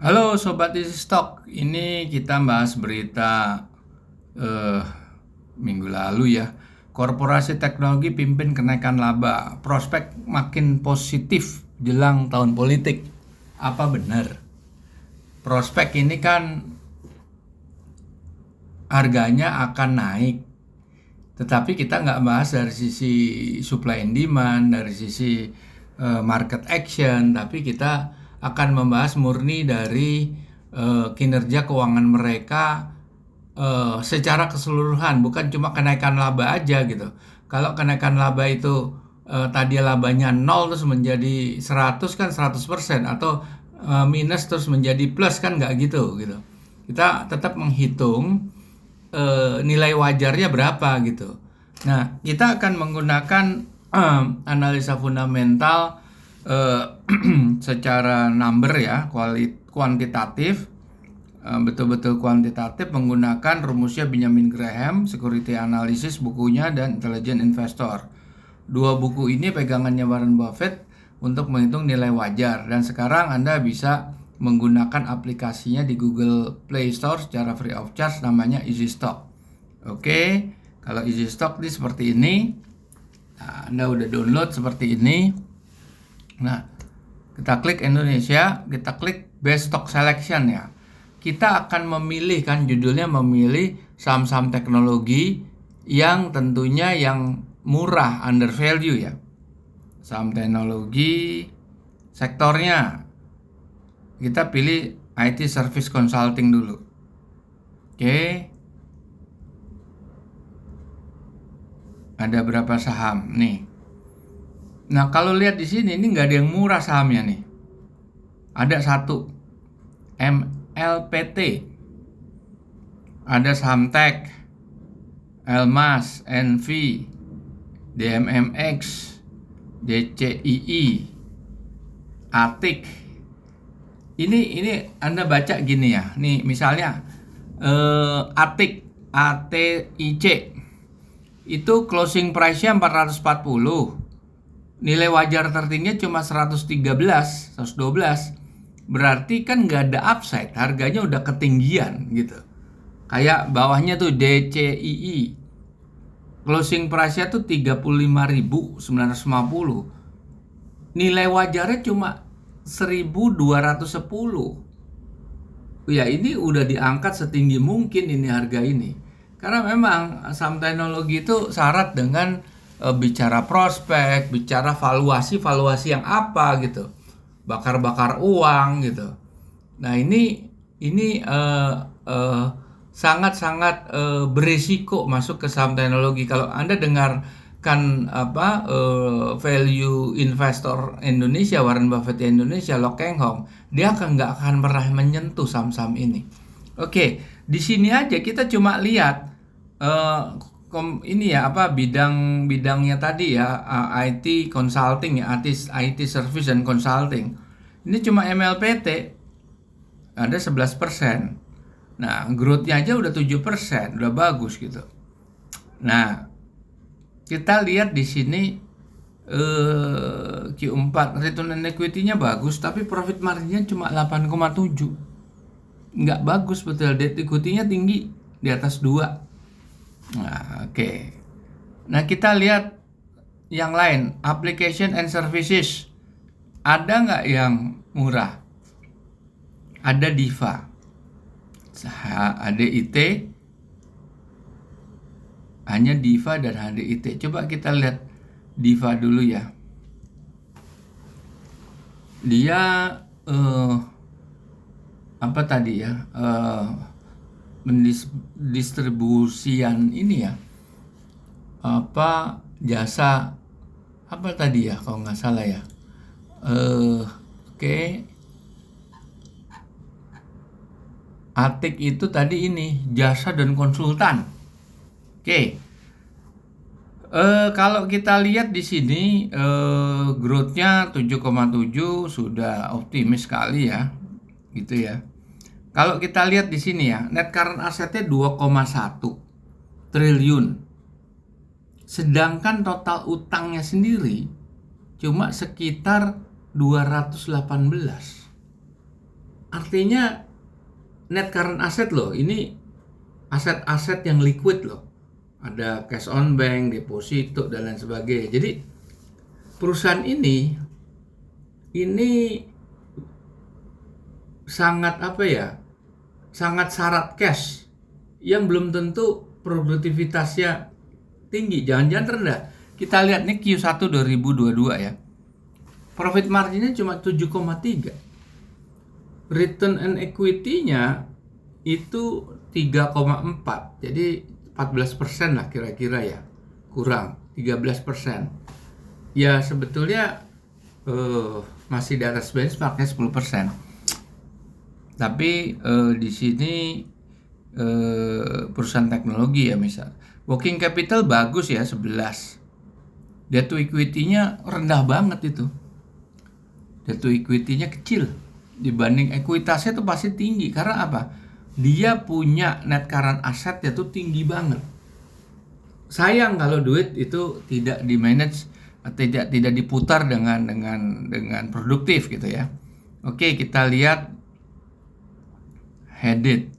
Halo Sobat Easy Stock, ini kita bahas berita eh, minggu lalu ya. Korporasi teknologi pimpin kenaikan laba, prospek makin positif jelang tahun politik. Apa benar? Prospek ini kan harganya akan naik, tetapi kita nggak bahas dari sisi supply and demand, dari sisi market action, tapi kita akan membahas murni dari kinerja keuangan mereka secara keseluruhan, bukan cuma kenaikan laba aja gitu. Kalau kenaikan laba itu tadi labanya 0 terus menjadi 100 kan 100%, atau minus terus menjadi plus kan nggak gitu gitu. Kita tetap menghitung nilai wajarnya berapa gitu. Nah, kita akan menggunakan analisa fundamental secara number ya, kuantitatif, betul-betul kuantitatif menggunakan rumusnya Benjamin Graham, Security Analysis bukunya, dan Intelligent Investor. Dua buku ini pegangannya Warren Buffett untuk menghitung nilai wajar, dan sekarang Anda bisa menggunakan aplikasinya di Google Play Store secara free of charge, namanya Easy Stock. Oke, kalau Easy Stock ini seperti ini. Nah, Anda udah download seperti ini. Nah, kita klik Indonesia, kita klik Best Stock Selection ya. Kita akan memilih, kan judulnya memilih saham-saham teknologi yang tentunya yang murah, under value ya. Saham teknologi, sektornya kita pilih IT Service Consulting dulu. Oke. Ada berapa saham nih? Nah, kalau lihat di sini ini nggak ada yang murah sahamnya nih. Ada satu, MLPT. Ada saham Tech, Elmas, NV, DMMX, DCII, Atik. Ini Anda baca gini ya. Nih misalnya Atik, ATIC itu closing price-nya 440. Nilai wajar tertingginya cuma 113, 112. Berarti kan nggak ada upside, harganya udah ketinggian gitu. Kayak bawahnya tuh DCII, closing price-nya tuh 35.950. Nilai wajarnya cuma 1.210. Ya ini udah diangkat setinggi mungkin ini harga ini. Karena memang saham teknologi itu syarat dengan bicara prospek, bicara valuasi yang apa gitu, bakar-bakar uang gitu. Nah ini sangat-sangat berisiko masuk ke saham teknologi. Kalau Anda dengarkan value investor Indonesia, Warren Buffett Indonesia, Lo Keng Hong, dia nggak akan pernah menyentuh saham-saham ini. Oke, di sini aja kita cuma lihat ini ya bidangnya tadi ya, IT consulting ya, IT service dan consulting. Ini cuma MLPT ada 11%. Nah, growth-nya aja udah 7%, udah bagus gitu. Nah, kita lihat di sini Q4 return on equity-nya bagus, tapi profit margin-nya cuma 8,7. Nggak bagus betul, debt equity-nya tinggi di atas 2. Nah, oke. Nah, kita lihat yang lain, application and services. Ada nggak yang murah? Ada Diva, HDIT, hanya Diva dan HDIT. Coba kita lihat Diva dulu ya. Dia apa tadi ya? Mendistribusian ini ya, apa jasa apa tadi ya kalau nggak salah ya, oke. Atik itu tadi ini jasa dan konsultan. Oke. Kalau kita lihat di sini growth-nya 7,7 sudah optimis sekali ya, gitu ya. Kalau kita lihat di sini ya, net current assetnya 2,1 triliun. Sedangkan total utangnya sendiri cuma sekitar 218. artinya net current asset loh, ini aset-aset yang liquid loh. Ada cash on bank, deposito, dan lain sebagainya. Jadi perusahaan ini sangat sangat syarat cash yang belum tentu produktivitasnya tinggi, jangan-jangan rendah. Kita lihat nih Q1 2022 ya. Profit marginnya cuma 7,3. Return on equity-nya itu 3,4. Jadi 14% lah kira-kira ya. Kurang 13%. Ya sebetulnya masih di atas benchmarknya 10%. Tapi di sini perusahaan teknologi ya misal. Working capital bagus ya 11. Debt to equity-nya rendah banget itu. Debt to equity-nya kecil dibanding ekuitasnya tuh pasti tinggi. Karena apa? Dia punya net current asset itu tinggi banget. Sayang kalau duit itu tidak di manage, tidak diputar dengan produktif gitu ya. Oke, kita lihat Hadid.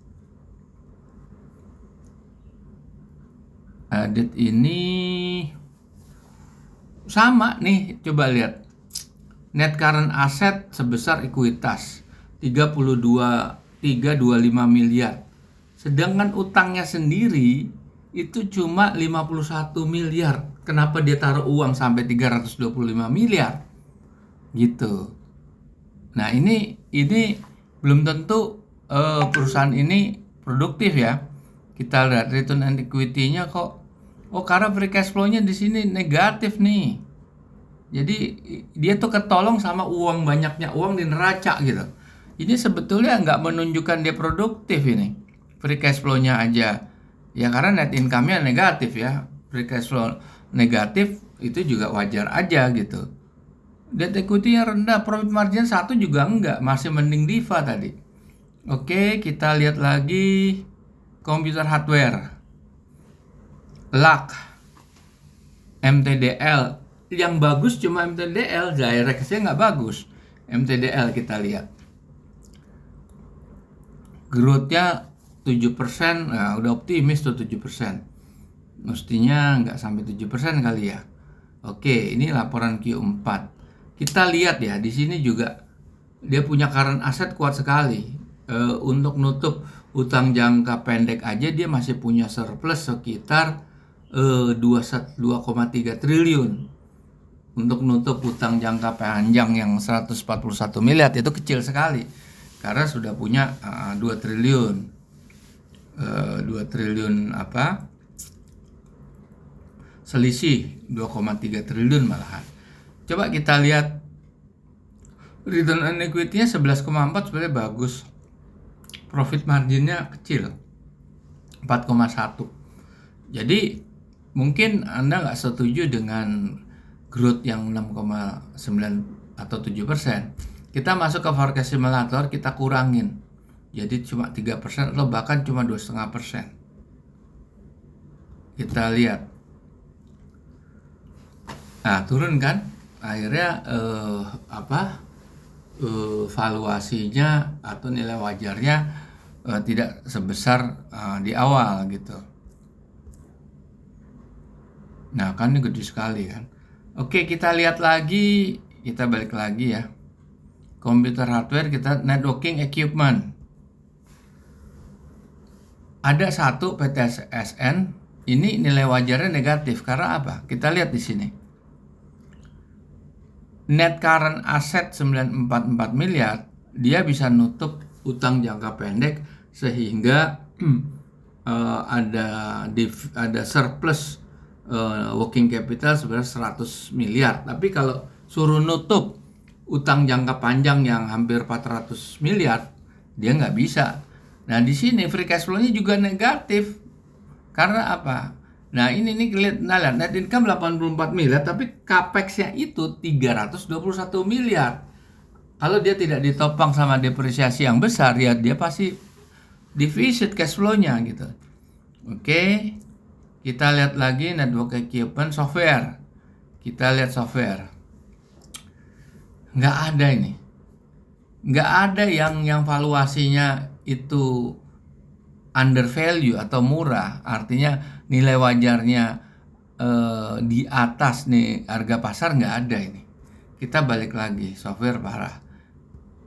Hadid ini sama nih, coba lihat. Net current asset sebesar ekuitas 325 miliar. Sedangkan utangnya sendiri itu cuma 51 miliar. Kenapa dia taruh uang sampai 325 miliar? Gitu. Nah, ini belum tentu perusahaan ini produktif ya. Kita lihat return on equity-nya kok karena free cash flow-nya di sini negatif nih. Jadi dia tuh ketolong sama banyaknya uang di neraca gitu. Ini sebetulnya nggak menunjukkan dia produktif ini. Free cash flow-nya aja. Ya karena net income-nya negatif ya. Free cash flow negatif itu juga wajar aja gitu. Debt equity-nya rendah, profit margin 1 juga enggak, masih mending Diva tadi. Oke, kita lihat lagi komputer hardware. LAK, MTDL. Yang bagus cuma MTDL, Zyrex-nya nggak bagus. MTDL kita lihat. Growth-nya 7%, nah udah optimis tuh 7%. Mestinya nggak sampai 7% kali ya. Oke, ini laporan Q4. Kita lihat ya, di sini juga dia punya current asset kuat sekali. Untuk nutup utang jangka pendek aja dia masih punya surplus sekitar 2,3 triliun. Untuk nutup utang jangka panjang yang 141 miliar itu kecil sekali. Karena sudah punya 2 triliun. 2 triliun selisih 2,3 triliun malahan. Coba kita lihat return on equity-nya 11,4 sebenarnya bagus. Profit marginnya kecil 4,1. Jadi mungkin Anda nggak setuju dengan growth yang 6,9 atau 7%. Kita masuk ke forecast simulator, kita kurangin. Jadi cuma 3% atau bahkan cuma 2,5%. Kita lihat. Nah, turun kan? Akhirnya valuasinya atau nilai wajarnya tidak sebesar di awal gitu. Nah, kan ini gede sekali kan. Oke, kita lihat lagi, kita balik lagi ya. Komputer hardware, kita networking equipment. Ada satu PTSN, ini nilai wajarnya negatif karena apa? Kita lihat di sini. Net current asset 944 miliar, dia bisa nutup utang jangka pendek sehingga ada surplus working capital sebenarnya 100 miliar. Tapi kalau suruh nutup utang jangka panjang yang hampir 400 miliar, dia nggak bisa. Nah, di sini free cash flow-nya juga negatif. Karena apa? Nah, ini lihat net income 84 miliar, tapi capex-nya itu 321 miliar. Kalau dia tidak ditopang sama depresiasi yang besar, ya dia pasti defisit cash flow-nya gitu. Oke. Kita lihat lagi network equipment software. Kita lihat software. Nggak ada ini. Nggak ada yang valuasinya itu under value atau murah, artinya nilai wajarnya di atas nih harga pasar, nggak ada ini. Kita balik lagi, software parah,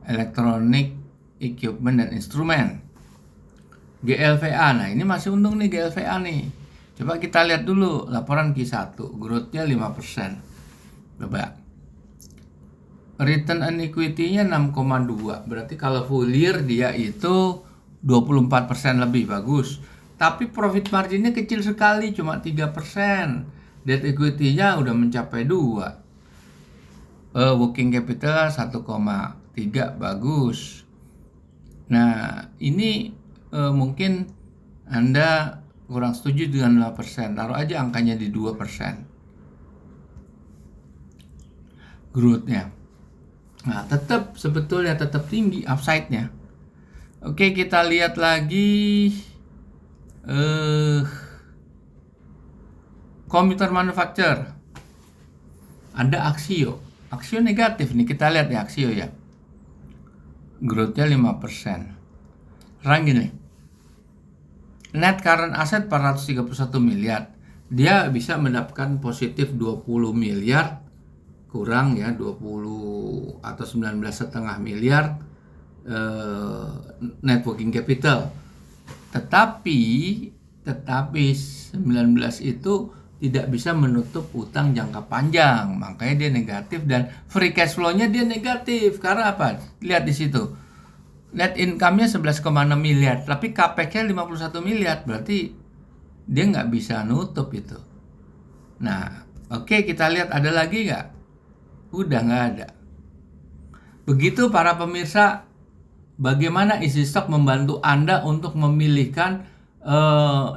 electronic equipment dan instrumen, GLVA. Nah ini masih untung nih GLVA nih. Coba kita lihat dulu laporan Q1, growth-nya 5%. Coba return on equity-nya 6,2. Berarti kalau full year dia itu 24% lebih, bagus. Tapi profit marginnya kecil sekali, cuma 3%. Debt equity-nya udah mencapai 2. Working capital 1,3, bagus. Nah, ini mungkin Anda kurang setuju dengan 5%. Taruh aja angkanya di 2%. Growth-nya. Nah, sebetulnya tetap tinggi upside-nya. Oke, kita lihat lagi computer manufacturer. Ada Axio. Axio negatif nih, kita lihat ya Axio ya. Growth-nya 5%. Sekarang gini. Net current asset 431 miliar. Dia bisa mendapatkan positif 20 miliar kurang ya 20 atau 19,5 miliar net working capital. Tetapi 19 itu tidak bisa menutup utang jangka panjang, makanya dia negatif, dan free cash flow-nya dia negatif. Karena apa? Lihat di situ. Net income-nya 11,6 miliar, tapi capex-nya 51 miliar, berarti dia nggak bisa nutup itu. Nah, oke, kita lihat ada lagi nggak? Udah nggak ada. Begitu para pemirsa, bagaimana Easy Stock membantu Anda untuk memilihkan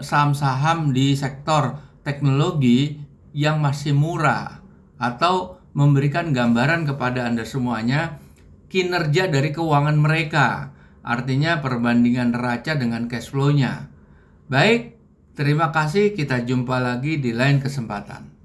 saham-saham di sektor teknologi yang masih murah, atau memberikan gambaran kepada Anda semuanya kinerja dari keuangan mereka, artinya perbandingan neraca dengan cash flow-nya. Baik, terima kasih, kita jumpa lagi di lain kesempatan.